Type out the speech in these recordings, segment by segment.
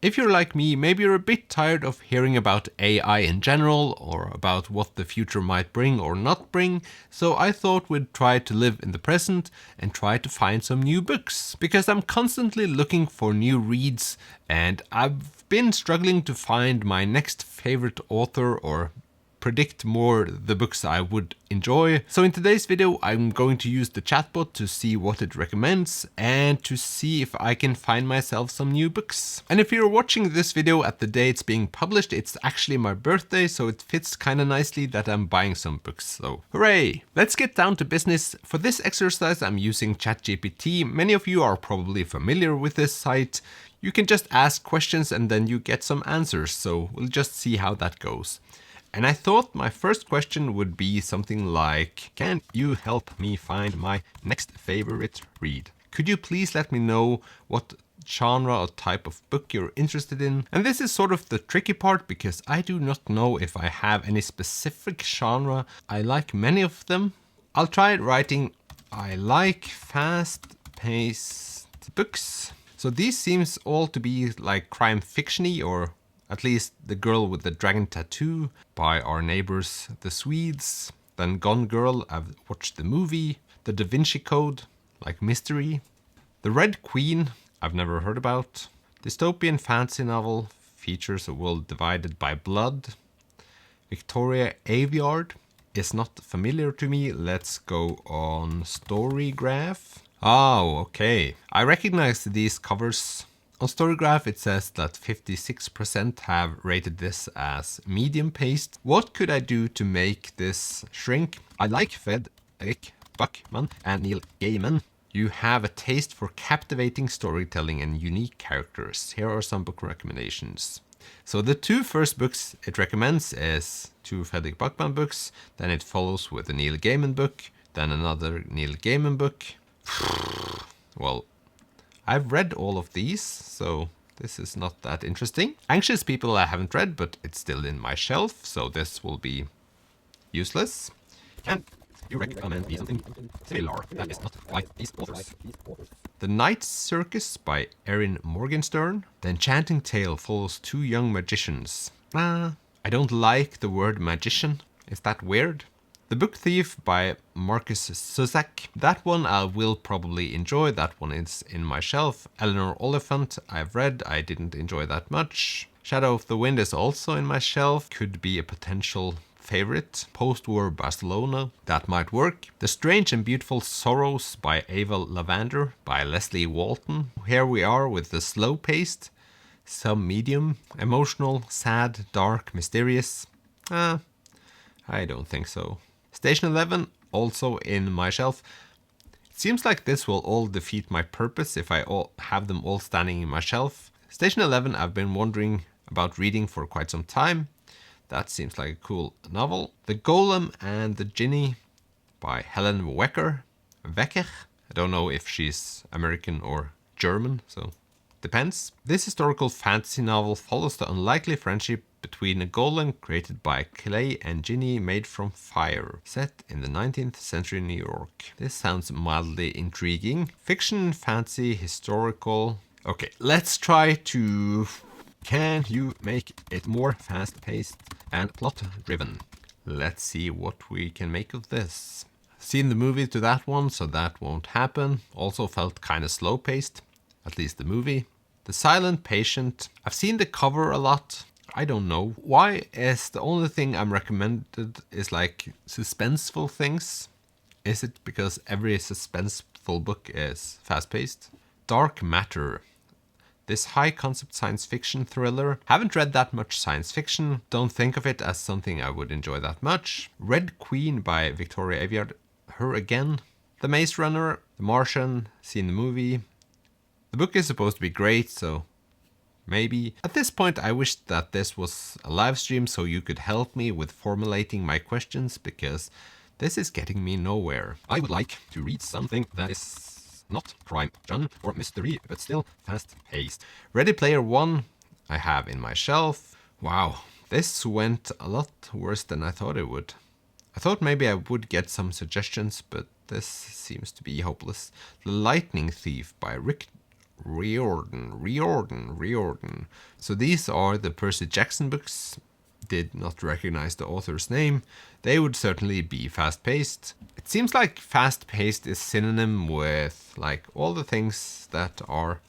If you're like me, maybe you're a bit tired of hearing about AI in general or about what the future might bring or not bring, so I thought we'd try to live in the present and try to find some new books, because I'm constantly looking for new reads and I've been struggling to find my next favorite author or predict more the books I would enjoy. So in today's video, I'm going to use the chatbot to see what it recommends and to see if I can find myself some new books. And if you're watching this video at the day it's being published, it's actually my birthday, so it fits kind of nicely that I'm buying some books. So hooray! Let's get down to business. For this exercise, I'm using ChatGPT. Many of you are probably familiar with this site. You can just ask questions and then you get some answers. So we'll just see how that goes. And I thought my first question would be something like, can you help me find my next favorite read? Could you please let me know what genre or type of book you're interested in? And this is sort of the tricky part because I do not know if I have any specific genre. I like many of them. I'll try writing, I like fast-paced books. So these seems all to be like crime fiction-y, or at least The Girl with the Dragon Tattoo by our neighbors the Swedes. Then Gone Girl, I've watched the movie. The Da Vinci Code, like mystery. The Red Queen, I've never heard about. Dystopian fantasy novel, features a world divided by blood. Victoria Aveyard is not familiar to me. Let's go on Storygraph. Oh, okay. I recognize these covers. On Storygraph, it says that 56% have rated this as medium paced. What could I do to make this shrink? I like Fredrik Backman and Neil Gaiman. You have a taste for captivating storytelling and unique characters. Here are some book recommendations. So the two first books it recommends is two Fredrik Backman books. Then it follows with a Neil Gaiman book. Then another Neil Gaiman book. Well, I've read all of these, so this is not that interesting. Anxious People I haven't read, but it's still in my shelf, so this will be useless. Can you recommend me something similar that is not like these authors? The Night Circus by Erin Morgenstern. The Enchanting Tale follows two young magicians. I don't like the word magician. Is that weird? The Book Thief by Marcus Zusak. That one I will probably enjoy. That one is in my shelf. Eleanor Oliphant I've read. I didn't enjoy that much. Shadow of the Wind is also in my shelf. Could be a potential favorite. Post-war Barcelona. That might work. The Strange and Beautiful Sorrows by Ava Lavender by Leslie Walton. Here we are with the slow-paced. Some medium. Emotional, sad, dark, mysterious. I don't think so. Station 11, also in my shelf. It seems like this will all defeat my purpose if I have them all standing in my shelf. Station 11 I've been wondering about reading for quite some time. That seems like a cool novel. The Golem and the Ginny by Helen Wecker. I don't know if she's American or German, so depends. This historical fantasy novel follows the unlikely friendship between a golem created by clay and Ginny made from fire, set in the 19th century New York. This sounds mildly intriguing. Fiction, fantasy, historical. Okay, let's try to... Can you make it more fast-paced and plot-driven? Let's see what we can make of this. Seen the movie to that one, so that won't happen. Also felt kind of slow-paced, at least the movie. The Silent Patient. I've seen the cover a lot. I don't know. Why is the only thing I'm recommended is like suspenseful things? Is it because every suspenseful book is fast-paced? Dark Matter. This high-concept science fiction thriller. Haven't read that much science fiction. Don't think of it as something I would enjoy that much. Red Queen by Victoria Aveyard. Her again. The Maze Runner. The Martian. Seen the movie. The book is supposed to be great, so maybe. At this point, I wish that this was a live stream so you could help me with formulating my questions, because this is getting me nowhere. I would like to read something that is not crime, genre, or mystery, but still fast-paced. Ready Player One I have in my shelf. Wow, this went a lot worse than I thought it would. I thought maybe I would get some suggestions, but this seems to be hopeless. The Lightning Thief by Rick Riordan. So these are the Percy Jackson books. Did not recognize the author's name. They would certainly be fast-paced. It seems like fast-paced is synonym with like all the things that are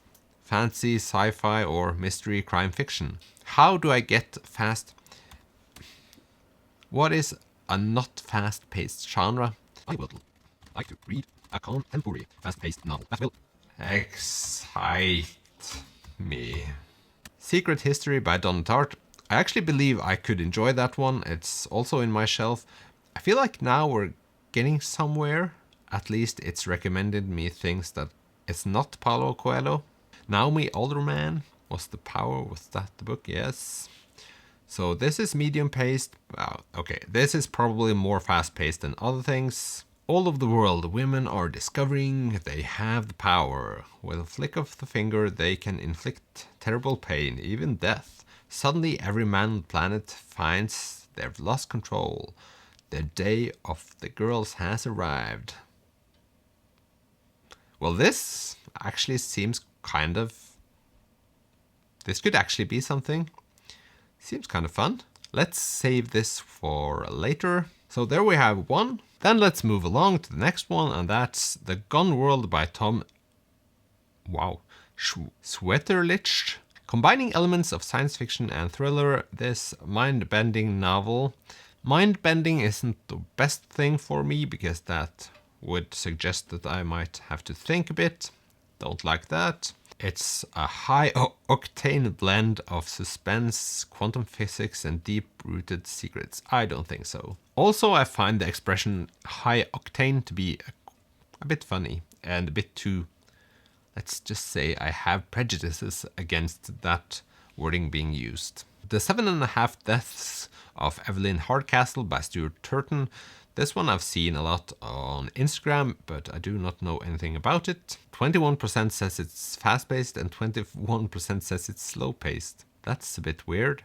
fantasy, sci-fi, or mystery crime fiction. How do I get fast? What is a not fast-paced genre? I would like to read a contemporary fast-paced novel that will excite me. Secret History by Donna Tartt. I actually believe I could enjoy that one. It's also in my shelf. I feel like now we're getting somewhere. At least it's recommended me things that it's not Paulo Coelho. Naomi Alderman. Was that the book? Yes. So this is medium paced. Okay, this is probably more fast paced than other things. All over the world, women are discovering they have the power. With a flick of the finger, they can inflict terrible pain, even death. Suddenly, every man on the planet finds they've lost control. The day of the girls has arrived. Well, this actually seems kind of... This could actually be something. Seems kind of fun. Let's save this for later. So there we have one. Then let's move along to the next one, and that's The Gun World by Tom Sweterlich. Combining elements of science fiction and thriller, this mind-bending novel. Mind-bending isn't the best thing for me because that would suggest that I might have to think a bit. Don't like that. It's a high-octane blend of suspense, quantum physics, and deep-rooted secrets. I don't think so. Also, I find the expression high-octane to be a bit funny and a bit too... Let's just say I have prejudices against that wording being used. The 7.5 Deaths of Evelyn Hardcastle by Stuart Turton. This one I've seen a lot on Instagram, but I do not know anything about it. 21% says it's fast-paced and 21% says it's slow-paced. That's a bit weird.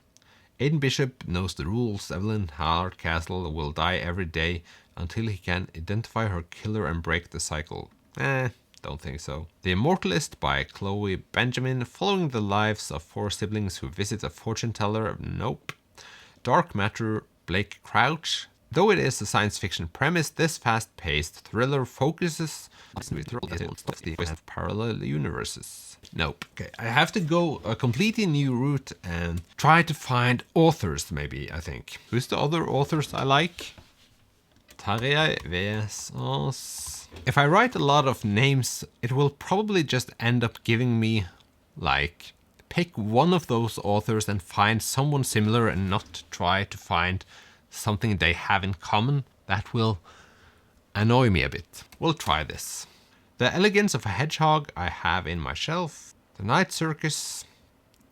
Aidan Bishop knows the rules. Evelyn Hardcastle will die every day until he can identify her killer and break the cycle. Don't think so. The Immortalist by Chloe Benjamin, following the lives of 4 siblings who visit a fortune teller. Nope. Dark Matter, Blake Crouch. Though it is a science fiction premise, this fast-paced thriller focuses on parallel universes. Nope. Okay, I have to go a completely new route and try to find authors, maybe, I think. Who's the other authors I like? Tarjei Vesaas. If I write a lot of names, it will probably just end up giving me, like, pick one of those authors and find someone similar and not try to find something they have in common. That will annoy me a bit. We'll try this. The Elegance of a Hedgehog I have in my shelf. The Night Circus.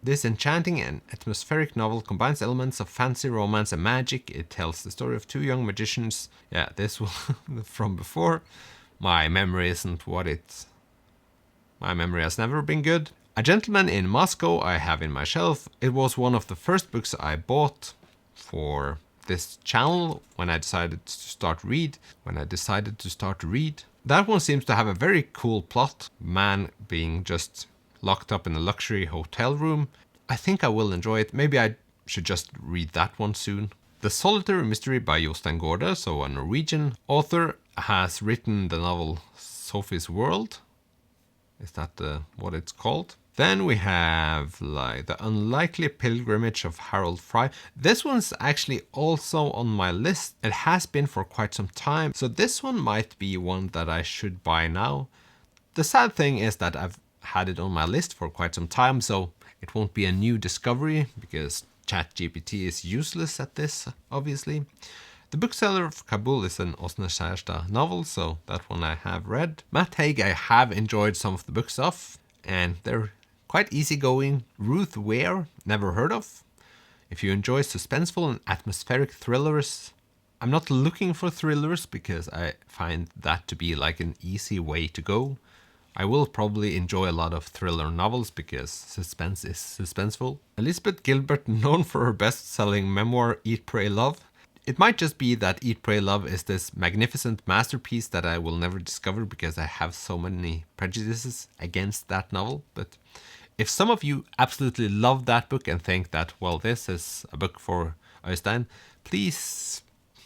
This enchanting and atmospheric novel combines elements of fantasy, romance, and magic. It tells the story of 2 young magicians. Yeah, this was from before. My memory isn't what it's... My memory has never been good. A Gentleman in Moscow I have in my shelf. It was one of the first books I bought for this channel when I decided to start read. That one seems to have a very cool plot. Man being just locked up in a luxury hotel room. I think I will enjoy it. Maybe I should just read that one soon. The Solitary Mystery by Jostein Gaarde, so a Norwegian author, has written the novel Sophie's World. Is that what it's called? Then we have like The Unlikely Pilgrimage of Harold Fry. This one's actually also on my list. It has been for quite some time. So this one might be one that I should buy now. The sad thing is that I've had it on my list for quite some time, so it won't be a new discovery because ChatGPT is useless at this, obviously. The Bookseller of Kabul is an Åsne Kjærstad novel, so that one I have read. Matt Haig I have enjoyed some of the books of, and they're quite easygoing. Ruth Ware, never heard of. If you enjoy suspenseful and atmospheric thrillers, I'm not looking for thrillers because I find that to be like an easy way to go. I will probably enjoy a lot of thriller novels because suspense is suspenseful. Elizabeth Gilbert, known for her best-selling memoir Eat, Pray, Love. It might just be that Eat, Pray, Love is this magnificent masterpiece that I will never discover because I have so many prejudices against that novel. But if some of you absolutely love that book and think that, well, this is a book for Øystein, please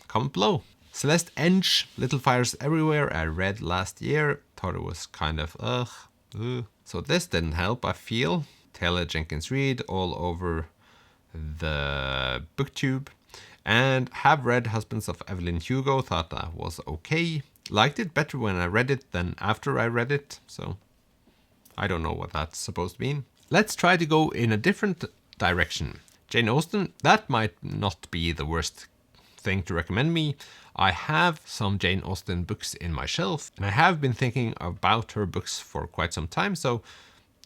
comment below. Celeste Enge, Little Fires Everywhere, I read last year. Thought it was kind of ugh. So this didn't help, I feel. Taylor Jenkins Reid all over the booktube. And have read Husbands of Evelyn Hugo, thought that was okay. Liked it better when I read it than after I read it, so I don't know what that's supposed to mean. Let's try to go in a different direction. Jane Austen, that might not be the worst thing to recommend me. I have some Jane Austen books in my shelf, and I have been thinking about her books for quite some time, so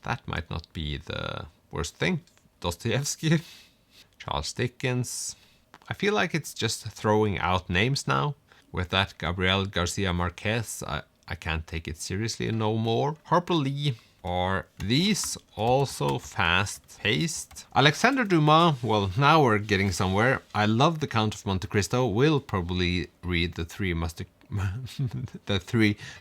that might not be the worst thing. Dostoevsky, Charles Dickens. I feel like it's just throwing out names now. With that Gabriel Garcia Marquez, I can't take it seriously no more. Harper Lee. Are these also fast-paced? Alexander Dumas, well, now we're getting somewhere. I love The Count of Monte Cristo. Will probably read The Three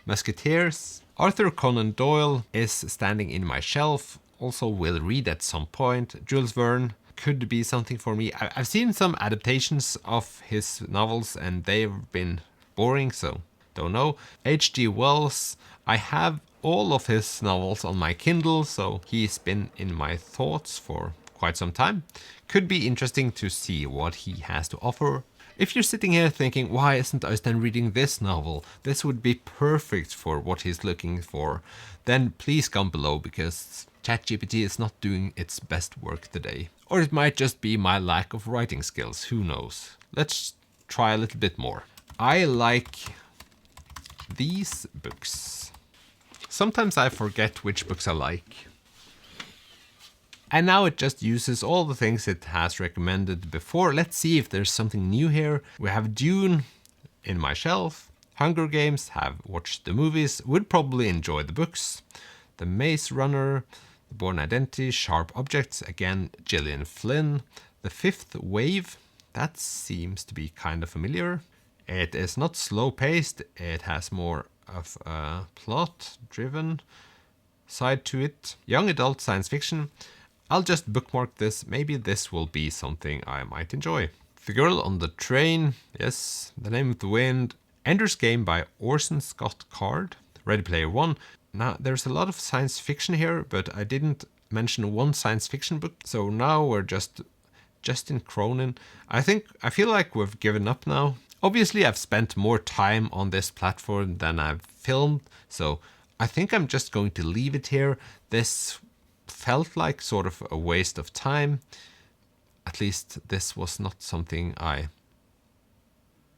Musketeers. Arthur Conan Doyle is standing in my shelf. Also will read at some point. Jules Verne could be something for me. I've seen some adaptations of his novels and they've been boring, so don't know. H.G. Wells, I have all of his novels on my Kindle, so he's been in my thoughts for quite some time. Could be interesting to see what he has to offer. If you're sitting here thinking, why isn't Øystein reading this novel? This would be perfect for what he's looking for. Then please comment below, because ChatGPT is not doing its best work today. Or it might just be my lack of writing skills, who knows. Let's try a little bit more. I like these books. Sometimes I forget which books I like. And now it just uses all the things it has recommended before. Let's see if there's something new here. We have Dune in my shelf. Hunger Games, have watched the movies, would probably enjoy the books. The Maze Runner, The Bourne Identity, Sharp Objects, again Gillian Flynn. The Fifth Wave, that seems to be kind of familiar. It is not slow-paced, it has more of a plot-driven side to it. Young adult science fiction. I'll just bookmark this, maybe this will be something I might enjoy. The Girl on the Train, yes, The Name of the Wind. Ender's Game by Orson Scott Card. Ready Player One. Now, there's a lot of science fiction here, but I didn't mention one science fiction book, so now we're just Justin Cronin. I feel like we've given up now. Obviously, I've spent more time on this platform than I've filmed, so I think I'm just going to leave it here. This felt like sort of a waste of time. At least this was not something I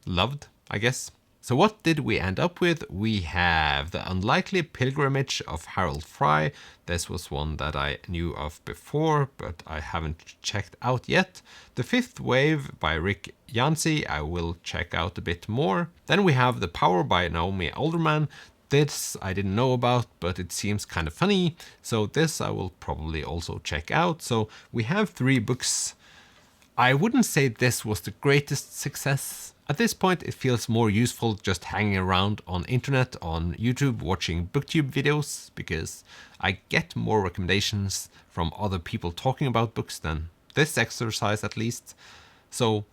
loved, I guess. So what did we end up with? We have The Unlikely Pilgrimage of Harold Fry. This was one that I knew of before, but I haven't checked out yet. The Fifth Wave by Rick Yancey. I will check out a bit more. Then we have The Power by Naomi Alderman. This I didn't know about, but it seems kind of funny. So this I will probably also check out. So we have 3 books. I wouldn't say this was the greatest success. At this point, it feels more useful just hanging around on internet, on YouTube, watching booktube videos, because I get more recommendations from other people talking about books than this exercise at least. So,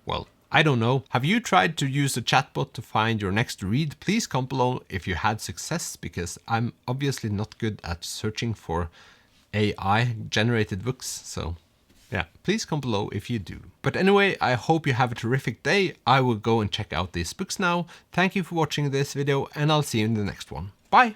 well, I don't know. Have you tried to use a chatbot to find your next read? Please comment below if you had success, because I'm obviously not good at searching for AI generated books, so yeah, please comment below if you do. But anyway, I hope you have a terrific day. I will go and check out these books now. Thank you for watching this video, and I'll see you in the next one. Bye!